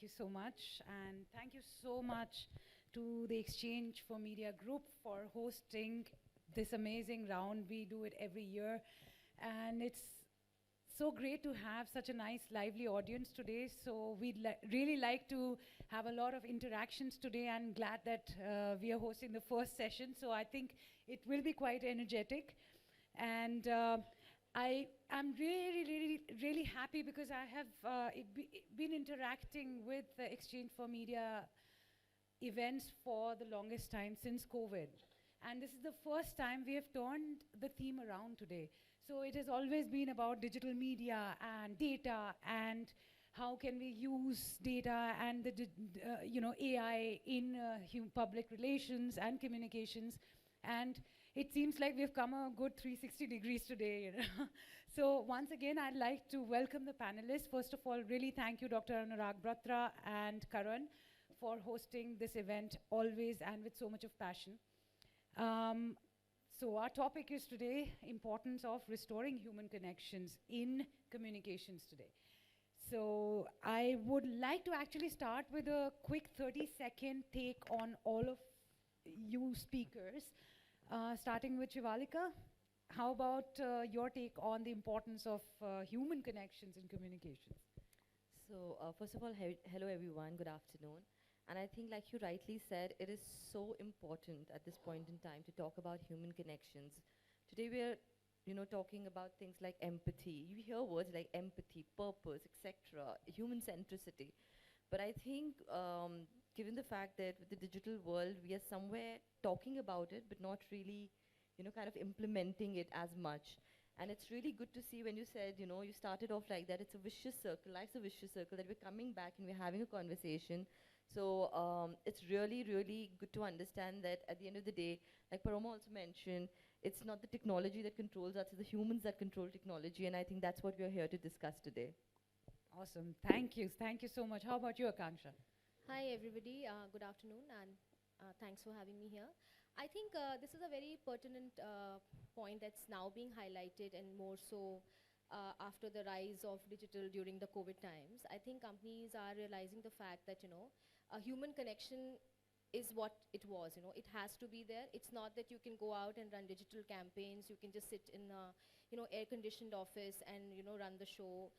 you so much. And thank you so much to the Exchange for Media Group for hosting this amazing round. We do it every year. And it's so great to have such a nice, lively audience today. So we'd really like to have a lot of interactions today. I'm glad that we are hosting the first session. So I think it will be quite energetic. And I am really happy because I have been interacting with the Exchange for Media events for the longest time since COVID. And this is the first time we have turned the theme around today. So it has always been about digital media and data and how can we use data and AI in public relations and communications. And it seems like we've come a good 360 degrees today. So once again, I'd like to welcome the panelists. First of all, really thank you, Dr. Anurag Bratra and Karan, for hosting this event always and with so much of passion. So our topic is today, importance of restoring human connections in communications today. So I would like to actually start with a quick 30-second take on all of you speakers, starting with Shivalika. How about your take on the importance of human connections in communications? So, first of all, hello everyone, good afternoon. And I think, like you rightly said, it is so important at this point in time to talk about human connections. Today we are, talking about things like empathy. You hear words like empathy, purpose, etc., human centricity. But I think, given the fact that with the digital world, we are somewhere talking about it, but not really, kind of implementing it as much. And it's really good to see when you said, you started off like that. It's a vicious circle. Life's a vicious circle that we're coming back and we're having a conversation. So it's really, really good to understand that at the end of the day, like Paroma also mentioned, it's not the technology that controls us, it's the humans that control technology. And I think that's what we're here to discuss today. Awesome. Thank you. Thank you so much. How about you, Akanksha? Hi, everybody. Good afternoon, and thanks for having me here. I think this is a very pertinent point that's now being highlighted, and more so after the rise of digital during the COVID times. I think companies are realizing the fact that, a human connection is what it was. It has to be there. It's not that you can go out and run digital campaigns. You can just sit in a, air-conditioned office and, run the show.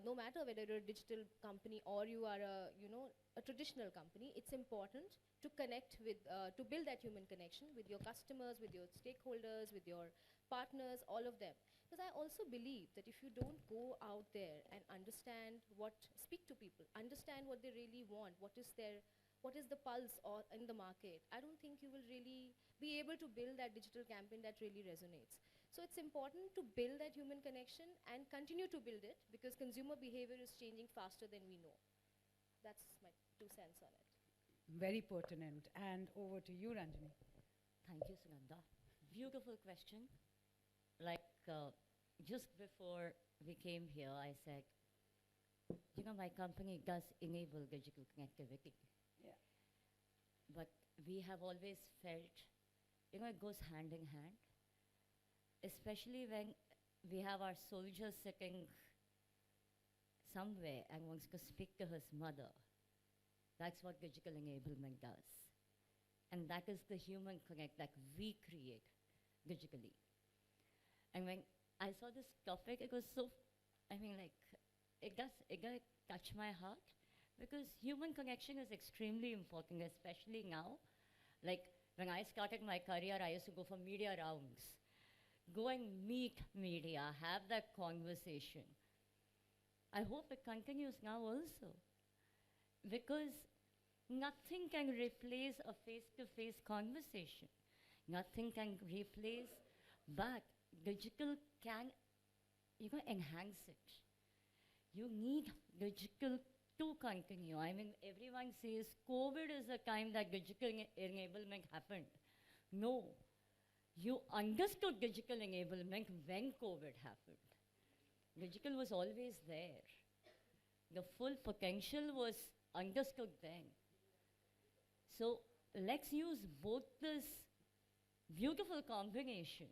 No matter whether you're a digital company or you are a traditional company, it's important to connect with, to build that human connection with your customers, with your stakeholders, with your partners, all of them. Because I also believe that if you don't go out there and speak to people, understand what they really want, what is the pulse in the market, I don't think you will really be able to build that digital campaign that really resonates. So it's important to build that human connection and continue to build it because consumer behavior is changing faster than we know. That's my 2 cents on it. Very pertinent. And over to you, Ranjani. Thank you, Sunanda. Beautiful question. Like, just before we came here, I said, my company does enable digital connectivity. Yeah. But we have always felt, it goes hand in hand, especially when we have our soldier sitting somewhere and wants to speak to his mother. That's what digital enablement does. And that is the human connect that we create digitally. And when I saw this topic, it was so, it does touch my heart because human connection is extremely important, especially now. Like when I started my career, I used to go for media rounds, go and meet media, have that conversation. I hope it continues now also because nothing can replace a face-to-face conversation. Nothing can replace, but digital can, enhance it. You need digital to continue. Everyone says COVID is the time that digital enablement happened. No, you understood digital enablement when COVID happened. Digital was always there. The full potential was understood then. So let's use both this beautiful combination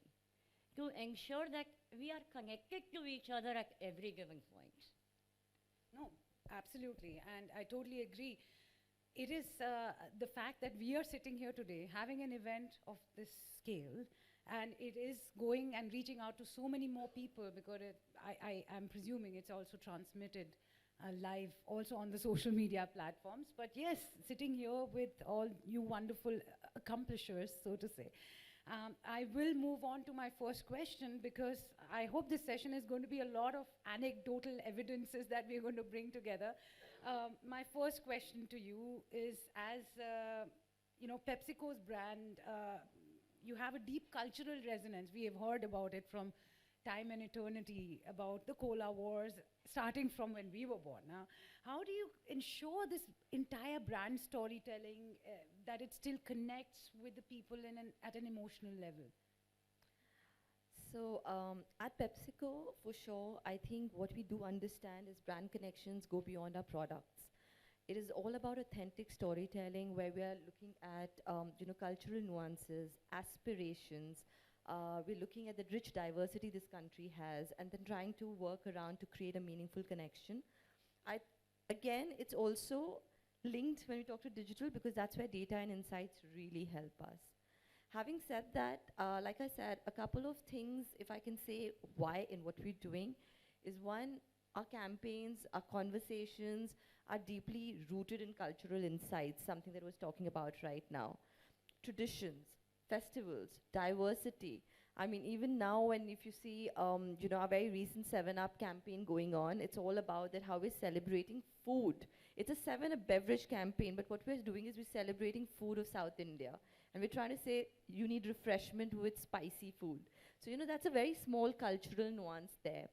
to ensure that we are connected to each other at every given point. No, Absolutely, and I totally agree. It is the fact that we are sitting here today having an event of this scale, and it is going and reaching out to so many more people because I am presuming it's also transmitted live also on the social media platforms. But yes, sitting here with all you wonderful accomplishers, so to say. I will move on to my first question because I hope this session is going to be a lot of anecdotal evidences that we're going to bring together. My first question to you is, as you know, PepsiCo's brand, you have a deep cultural resonance. We have heard about it from time and eternity, about the cola wars, starting from when we were born. Now, how do you ensure this entire brand storytelling that it still connects with the people at an emotional level? So at PepsiCo, for sure, I think what we do understand is brand connections go beyond our products. It is all about authentic storytelling where we are looking at cultural nuances, aspirations. We're looking at the rich diversity this country has and then trying to work around to create a meaningful connection. I, again, it's also linked when we talk to digital because that's where data and insights really help us. Having said that, like I said, a couple of things, if I can say why in what we're doing, is one, our campaigns, our conversations are deeply rooted in cultural insights, something that I was talking about right now. Traditions, festivals, diversity. I mean, even now when if you see, our very recent 7-Up campaign going on, it's all about that how we're celebrating food. It's a 7-Up beverage campaign, but what we're doing is we're celebrating food of South India. And we're trying to say, you need refreshment with spicy food. So, that's a very small cultural nuance there.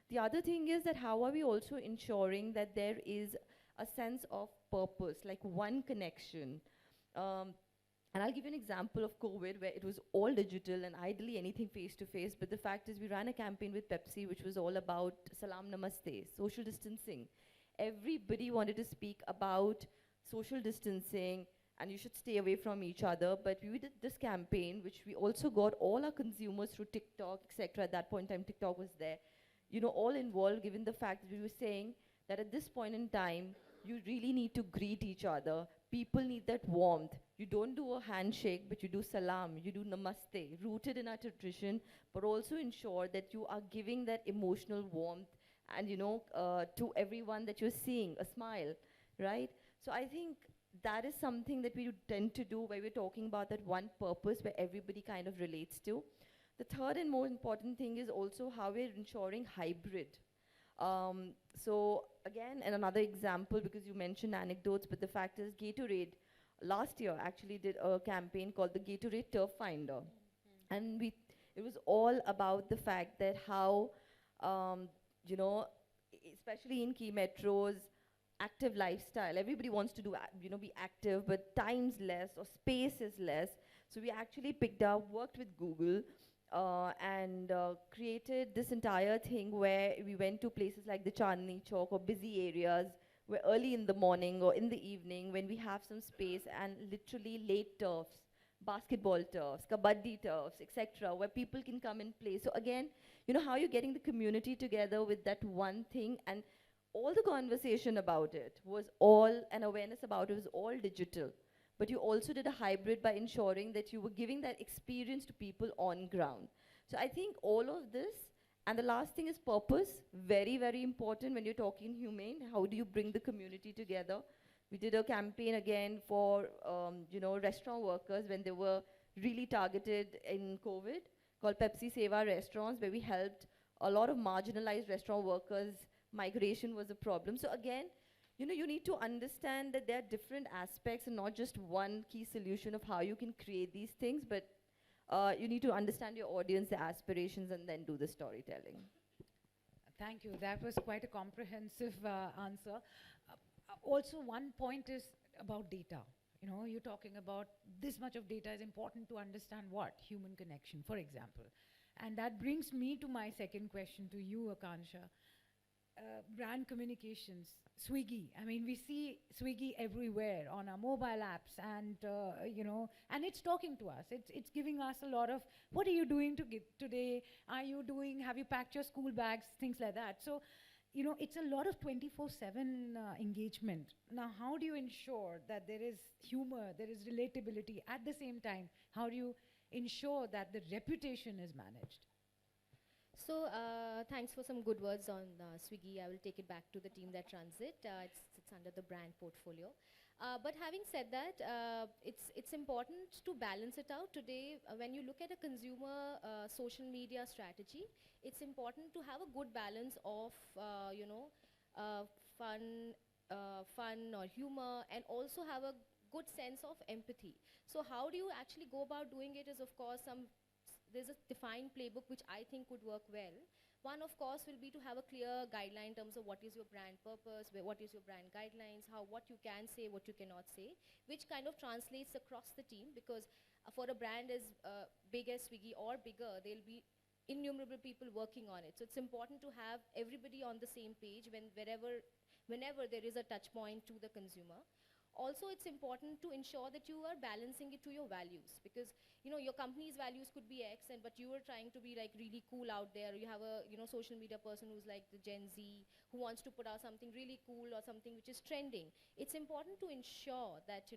The other thing is that how are we also ensuring that there is a sense of purpose, like one connection. And I'll give you an example of COVID where it was all digital and ideally anything face-to-face, but the fact is we ran a campaign with Pepsi which was all about Salam Namaste, social distancing. Everybody wanted to speak about social distancing and you should stay away from each other, but we did this campaign which we also got all our consumers through TikTok, etc. At that point in time, TikTok was there, all involved given the fact that we were saying that at this point in time, you really need to greet each other. People need that warmth. You don't do a handshake, but you do salam, you do namaste, rooted in our tradition, but also ensure that you are giving that emotional warmth and, to everyone that you're seeing, a smile, right? So I think that is something that we tend to do where we're talking about that one purpose where everybody kind of relates to. The third and more important thing is also how we're ensuring hybrid. So again, and another example, because you mentioned anecdotes, but the fact is Gatorade last year actually did a campaign called the Gatorade Turf Finder. And it was all about the fact that how, especially in key metros, active lifestyle, everybody wants to do, be active, but time's less or space is less. So we actually picked up, worked with Google, and created this entire thing where we went to places like the Chandni Chowk or busy areas where early in the morning or in the evening when we have some space and literally laid turfs, basketball turfs, kabaddi turfs, etc., where people can come and play. So again, how you're getting the community together with that one thing, and all the conversation about it was all, and awareness about it was all digital. But you also did a hybrid by ensuring that you were giving that experience to people on ground. So I think all of this, and the last thing is purpose, very, very important when you're talking humane. How do you bring the community together? We did a campaign again for, restaurant workers when they were really targeted in COVID, called Pepsi Seva Restaurants, where we helped a lot of marginalized restaurant workers. Migration was a problem. So again, you need to understand that there are different aspects and not just one key solution of how you can create these things, but you need to understand your audience, their aspirations, and then do the storytelling. Thank you. That was quite a comprehensive answer. Also, one point is about data. You're talking about this much of data is important to understand what? Human connection, for example. And that brings me to my second question to you, Akansha. Brand communications, Swiggy. I mean, we see Swiggy everywhere on our mobile apps, and and it's talking to us. It's giving us a lot of, what are you doing today? Have you packed your school bags? Things like that. So, it's a lot of 24/7 engagement. Now, how do you ensure that there is humor, there is relatability at the same time? How do you ensure that the reputation is managed? So thanks for some good words on Swiggy. I will take it back to the team that runs it. It's under the brand portfolio. But having said that, it's important to balance it out today. When you look at a consumer social media strategy, it's important to have a good balance of uh, fun, fun or humor, and also have a good sense of empathy. So how do you actually go about doing it? Is of course there's a defined playbook which I think would work well. One, of course, will be to have a clear guideline in terms of what is your brand purpose, what is your brand guidelines, what you can say, what you cannot say, which kind of translates across the team, because for a brand as big as Swiggy or bigger, there'll be innumerable people working on it. So it's important to have everybody on the same page whenever there is a touch point to the consumer. Also, it's important to ensure that you are balancing it to your values, because your company's values could be X, but you are trying to be like really cool out there. You have a social media person who's like the Gen Z, who wants to put out something really cool or something which is trending. It's important to ensure that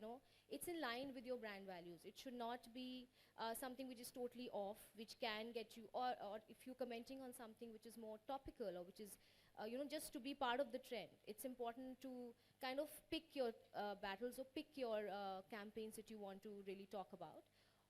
it's in line with your brand values. It should not be something which is totally off, which can get you, or if you're commenting on something which is more topical, or which is just to be part of the trend. It's important to kind of pick your battles, or pick your campaigns that you want to really talk about.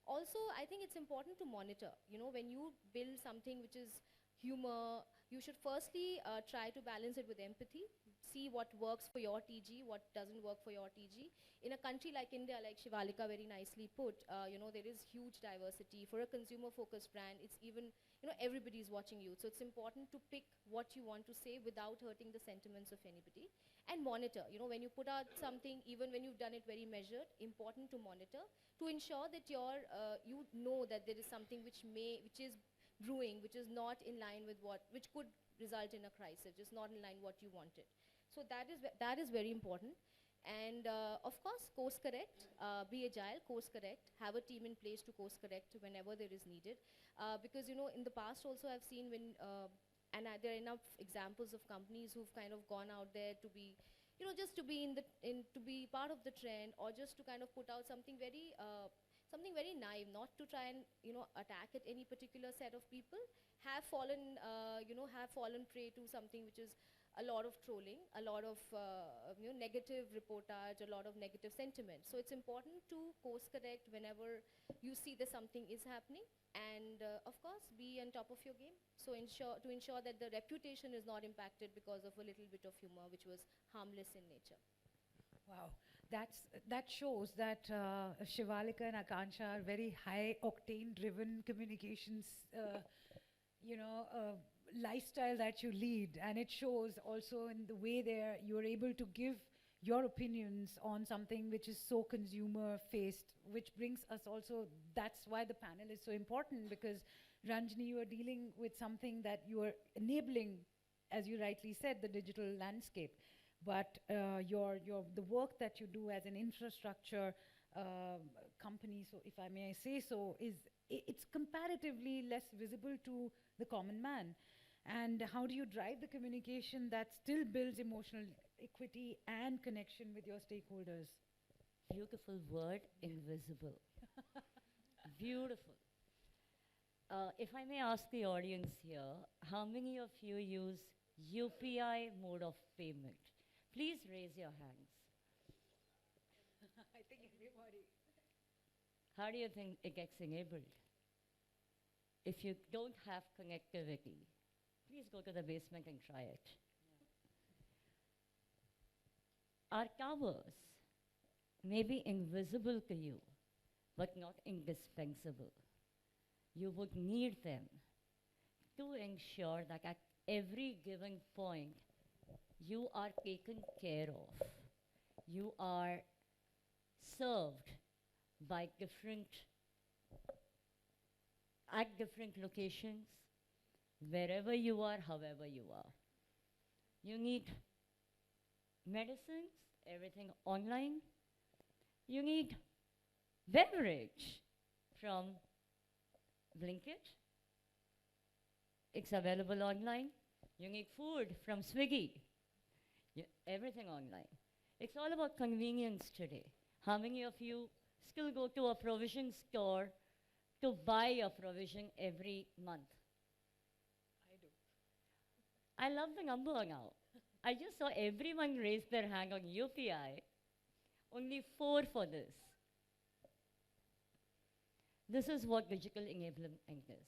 Also, I think it's important to monitor. When you build something which is humor, you should firstly try to balance it with empathy. See what works for your TG, what doesn't work for your TG. In a country like India, like Shivalika very nicely put, there is huge diversity. For a consumer-focused brand, it's even, everybody's watching you. So it's important to pick what you want to say without hurting the sentiments of anybody. And monitor. When you put out something, even when you've done it very measured, important to monitor to ensure that you know that there is something which is brewing, which is not in line with which could result in a crisis, just not in line what you wanted. So that is very important. And of course, course correct, be agile, course correct, have a team in place to course correct whenever there is needed. Because in the past also I've seen and there are enough examples of companies who've kind of gone out there to be, just to be to be part of the trend, or just to kind of put out something very naive, not to try and attack at any particular set of people, have fallen prey to something which is a lot of trolling, a lot of negative reportage, a lot of negative sentiment. So it's important to course correct whenever you see that something is happening, and of course be on top of your game. So to ensure that the reputation is not impacted because of a little bit of humor which was harmless in nature. Wow, that shows that Shivalika and Akansha are very high octane driven communications, lifestyle that you lead, and it shows also in the way you're able to give your opinions on something which is so consumer faced, which brings us also, that's why the panel is so important, because Ranjini, you are dealing with something that you are enabling, as you rightly said, the digital landscape. But the work that you do as an infrastructure company, so if I may say so, it's comparatively less visible to the common man. And how do you drive the communication that still builds emotional equity and connection with your stakeholders? Beautiful word, invisible. Beautiful. If I may ask the audience here, how many of you use UPI mode of payment? Please raise your hands. I think everybody. How do you think it gets enabled? If you don't have connectivity, please go to the basement and try it. Our towers may be invisible to you, but not indispensable. You would need them to ensure that at every given point, you are taken care of. You are served by at different locations, wherever you are, however you are. You need medicines, everything online. You need beverage from Blinkit. It's available online. You need food from Swiggy. Everything online. It's all about convenience today. How many of you still go to a provision store to buy a provision every month? I do. I love the number now. I just saw everyone raise their hand on UPI. Only 4 for this. This is what digital enablement is.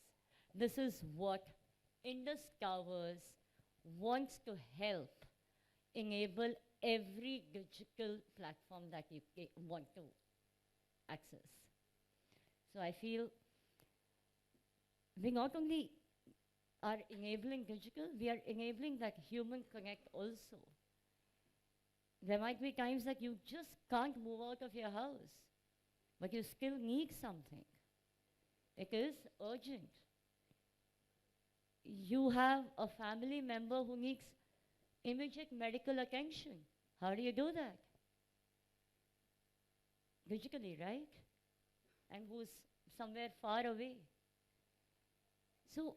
This is what Indus Towers wants to help enable every digital platform that you want to access. So I feel we not only are enabling digital, we are enabling that human connect also. There might be times that you just can't move out of your house, but you still need something. It is urgent. You have a family member who needs immediate medical attention. How do you do that? Digitally, right? And who's somewhere far away. So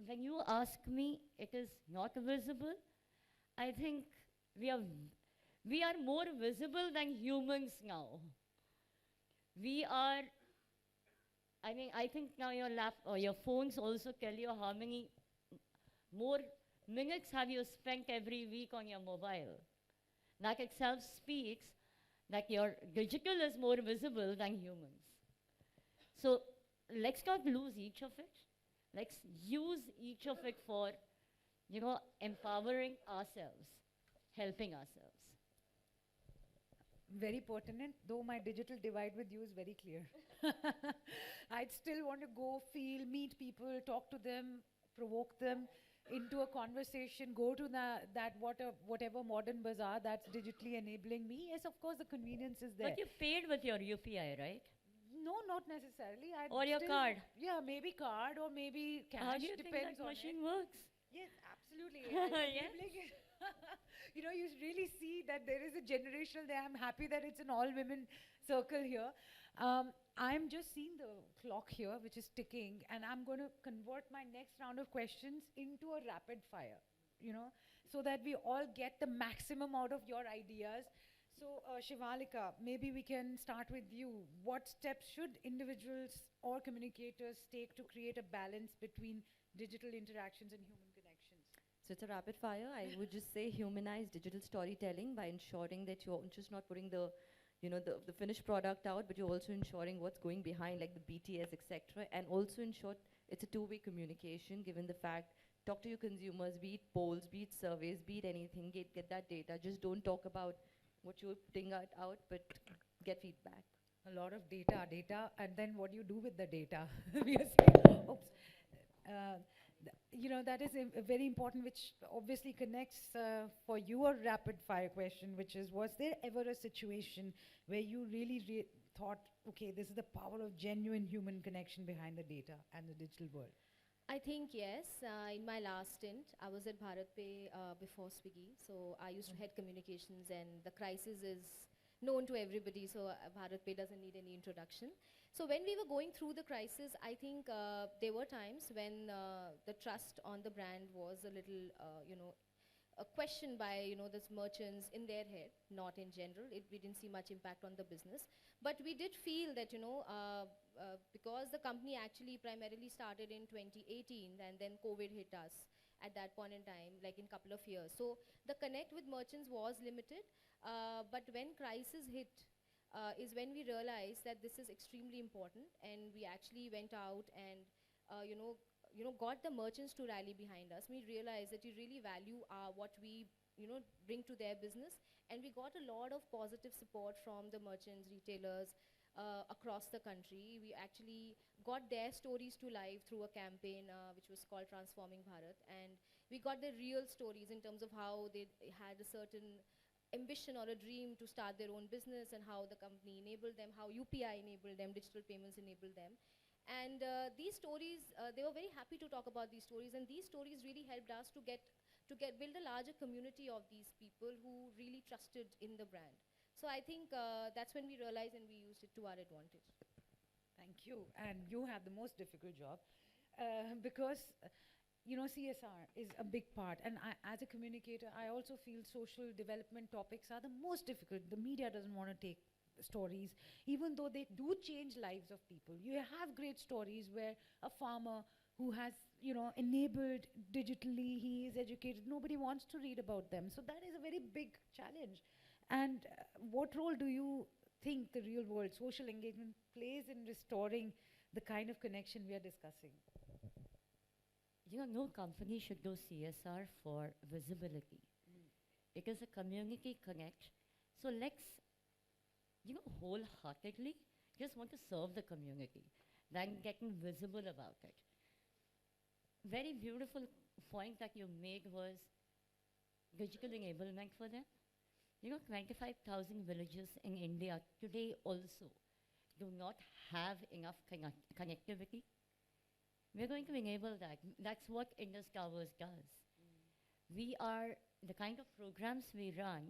when you ask me, it is not visible. I think we are we are more visible than humans now. We are. I think now your lap or your phones also tell you how many more minutes have you spent every week on your mobile. That itself speaks that your digital is more visible than humans. So let's not lose each of it. Let's use each of it for, empowering ourselves, helping ourselves. Very pertinent, though my digital divide with you is very clear. I'd still want to go, feel, meet people, talk to them, provoke them into a conversation, go to whatever modern bazaar that's digitally enabling me. Yes, of course, the convenience is there. But you paid with your UPI, right? No, not necessarily. Or your card. Yeah, maybe card or maybe cash. How do you think depends that on machine it. works? Yes, absolutely. Yes. Enabling it. You really see that there is a generational there. I'm happy that it's an all-women circle here. I'm just seeing the clock here, which is ticking, and I'm going to convert my next round of questions into a rapid fire, so that we all get the maximum out of your ideas. So, Shivalika, maybe we can start with you. What steps should individuals or communicators take to create a balance between digital interactions and human connections? So it's a rapid fire. I would just say humanize digital storytelling by ensuring that you're just not putting the finished product out, but you're also ensuring what's going behind, like the BTS, etc. And also ensure it's a two-way communication, given the fact, talk to your consumers, be it polls, be it surveys, be it anything, get that data. Just don't talk about what you're putting out, but get feedback. A lot of data, and then what do you do with the data? We are saying, oops. Uh, that is very important, which obviously connects for your rapid fire question, which is, was there ever a situation where you really thought, okay, this is the power of genuine human connection behind the data and the digital world? I think yes. In my last stint, I was at BharatPay before Swiggy. So I used to head communications, and the crisis is known to everybody. So BharatPay doesn't need any introduction. So when we were going through the crisis, I think there were times when the trust on the brand was a little, a question by these merchants in their head, not in general. We didn't see much impact on the business, but we did feel that because the company actually primarily started in 2018, and then COVID hit us at that point in time, like in couple of years. So the connect with merchants was limited, but when crisis hit, is when we realized that this is extremely important, and we actually went out and got the merchants to rally behind us. We realized that you really value what we bring to their business, and we got a lot of positive support from the merchants, retailers across the country. We actually got their stories to life through a campaign which was called Transforming Bharat, and we got the real stories in terms of how they had a certain ambition or a dream to start their own business, and how the company enabled them, how UPI enabled them, digital payments enabled them. And these stories, they were very happy to talk about these stories, and these stories really helped us to build a larger community of these people who really trusted in the brand. So I think that's when we realized, and we used it to our advantage. Thank you. And you have the most difficult job because CSR is a big part. And as a communicator, I also feel social development topics are the most difficult. The media doesn't want to take stories, even though they do change lives of people. You have great stories where a farmer who has, enabled digitally, he is educated. Nobody wants to read about them. So that is a very big challenge. And what role do you think the real world social engagement plays in restoring the kind of connection we are discussing? No company should do CSR for visibility because the community connect. So let's, wholeheartedly just want to serve the community than getting visible about it. Very beautiful point that you made was digital enablement for them. 25,000 villages in India today also do not have enough connectivity. We're going to enable that. That's what Indus Towers does. We are, the kind of programs we run,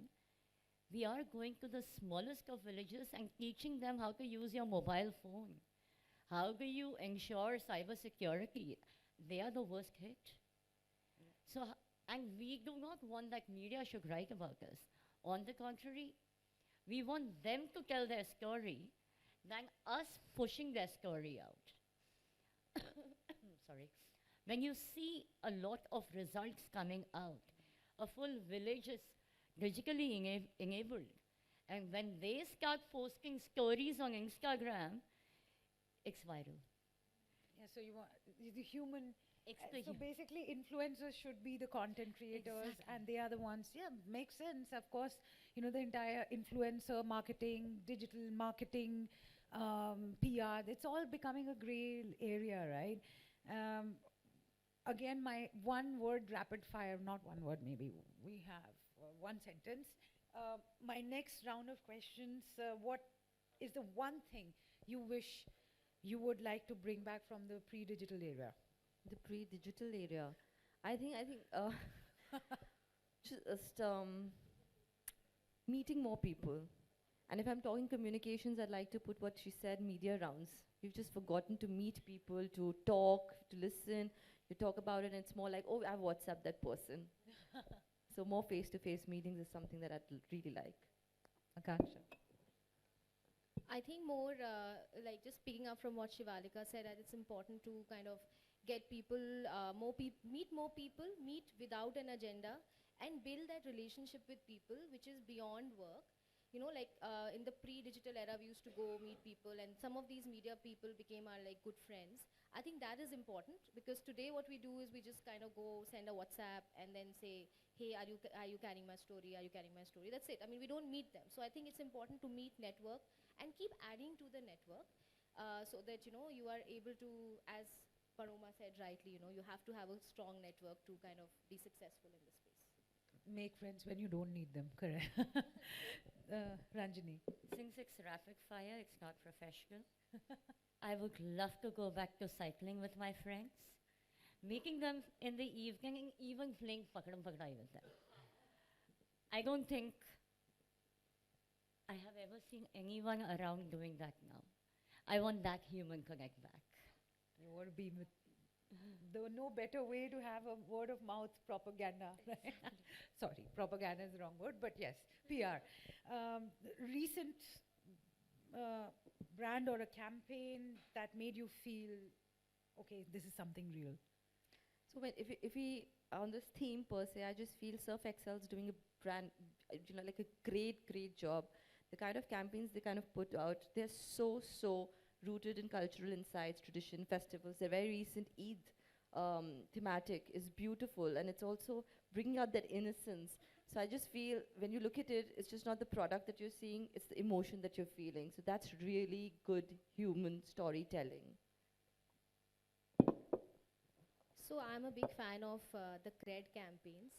we are going to the smallest of villages and teaching them how to use your mobile phone. How do you ensure cyber security? They are the worst hit. So, and we do not want that media should write about us. On the contrary, we want them to tell their story than us pushing their story out. Sorry. When you see a lot of results coming out, a full village is digitally enabled, and when they start posting stories on Instagram, it's viral. Yeah, so you want the human. It's So basically, influencers should be the content creators, Exactly. and they are the ones. Yeah, makes sense. Of course, the entire influencer marketing, digital marketing, PR. It's all becoming a gray area, right? Um, Again, my one word rapid fire, not one word, maybe we have one sentence. My next round of questions, what is the one thing you wish you would like to bring back from the pre-digital era? The pre-digital era. I think just meeting more people. And if I'm talking communications, I'd like to put what she said, media rounds. We've just forgotten to meet people, to talk, to listen. You talk about it and it's more like, oh, I've WhatsApped that person. So more face-to-face meetings is something that I'd really like. Akansha. I think more like just picking up from what Shivalika said, that it's important to kind of get people, meet more people, meet without an agenda, and build that relationship with people which is beyond work. Like in the pre-digital era, we used to go meet people, and some of these media people became our like good friends. I think that is important because today what we do is we just kind of go send a WhatsApp and then say, hey, are you carrying my story? Are you carrying my story? That's it. I mean, we don't meet them. So I think it's important to meet, network, and keep adding to the network so that you are able to, as Paroma said rightly, you have to have a strong network to kind of be successful in this space. Make friends when you don't need them, correct? Ranjini. Since it's rapid fire, it's not professional. I would love to go back to cycling with my friends, meeting them in the evening and even playing Pakadam Pakadai with them. I don't think I have ever seen anyone around doing that now. I want that human connect back. You want to be with. There were no better way to have a word of mouth propaganda. Right? Sorry, propaganda is the wrong word, but yes, PR. Recent brand or a campaign that made you feel, okay, this is something real. So if we on this theme per se, I just feel Surf Excel's doing a brand, like a great job. The kind of campaigns they kind of put out, they're so rooted in cultural insights, tradition, festivals. Their very recent Eid thematic is beautiful, and it's also bringing out that innocence. So I just feel when you look at it, it's just not the product that you're seeing, it's the emotion that you're feeling. So that's really good human storytelling. So I'm a big fan of the CRED campaigns.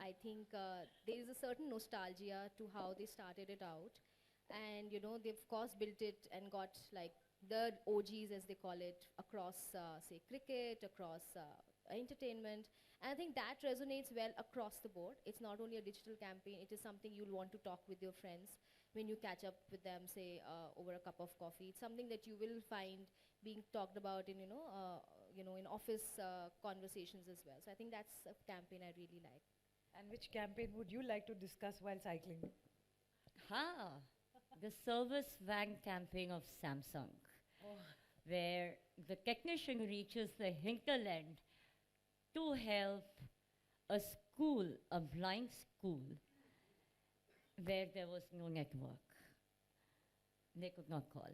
I think there is a certain nostalgia to how they started it out. And they've of course built it and got like the OGs as they call it across say cricket, across entertainment. And I think that resonates well across the board. It's not only a digital campaign, it is something you'll want to talk with your friends when you catch up with them, say over a cup of coffee. It's something that you will find being talked about in in office conversations as well. So I think that's a campaign I really like. And which campaign would you like to discuss while cycling? Ha! The service van campaign of Samsung, Oh, where the technician reaches the hinterland to help a school, a blind school, where there was no network. They could not call.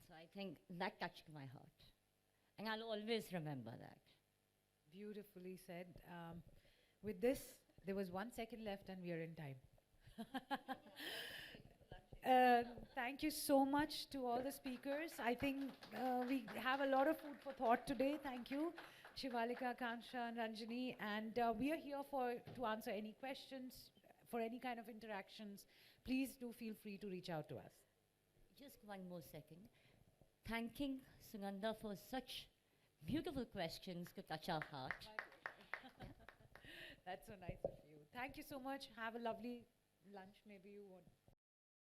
So I think that touched my heart. And I'll always remember that. beautifully said. With this, there was 1 second left and we are in time. Thank you so much to all the speakers. I think we have a lot of food for thought today. Thank you, Shivalika, Kansha, and Ranjani. And we are here to answer any questions, for any kind of interactions. Please do feel free to reach out to us. Just one more second. Thanking Sugandha for such beautiful questions to touch our heart. That's so nice of you. Thank you so much. Have a lovely lunch. Maybe you want.